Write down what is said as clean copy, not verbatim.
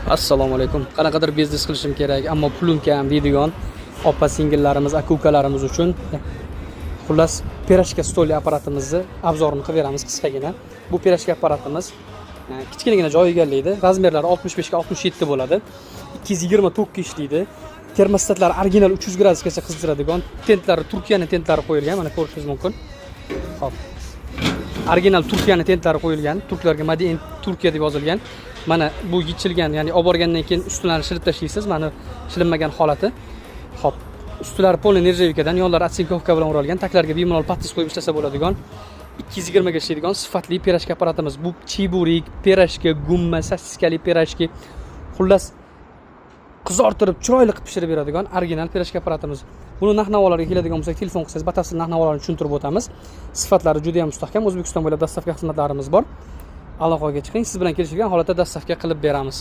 Assalomu alaykum. Qanaqadir biznes qilishim kerak, ammo pulim kam deydigan opa singillarimiz, aka ukalarimiz uchun xullas pirojka stoli apparatimizni obzorini qilib beramiz qisqagina. Bu pirojka apparatimiz kichkinagina joy egallaydi. Razmerlari 65 ga 67 bo'ladi. 220 tokka ishlaydi. Termostatlar original 300 gradusgacha qizdiradigan. Tentlari Turkiyaning tentlari qo'yilgan, mana ko'rishingiz mumkin. Xo'p. Original Turkiyaning tentlari qo'yilgan. Turklarga Made in Turkiya deb yozilgan. Mana bu yechilgan, ya'ni olib borgandan keyin ustilarini shilib tashlaysiz. Mana shilinmagan holati. Xo'p. Ustilari polni nerjavikadan, yonlari atsinkovka bilan o'ralgan. Taklarga bemalol pattis qo'yib ishlasa bo'ladigan. 220 ga ishlaydigan sifatli pirojka apparatimiz. Bu chiburik, pirojka, gumma, sosiskali pirojka. Xullas qizartirib, chiroyli qilib pishirib beradigan original pirojka apparatimiz. Buni narx-navolarga keladigan bo'lsak, telefon qilsangiz batafsil narx-navolarni tushuntirib o'tamiz. Sifatlari juda ham mustahkam. O'zbekiston bo'ylab dastavka xizmatlarimiz bor. Aloqaga chiqing, siz bilan kelishilgan holatda dastavka qilib beramiz.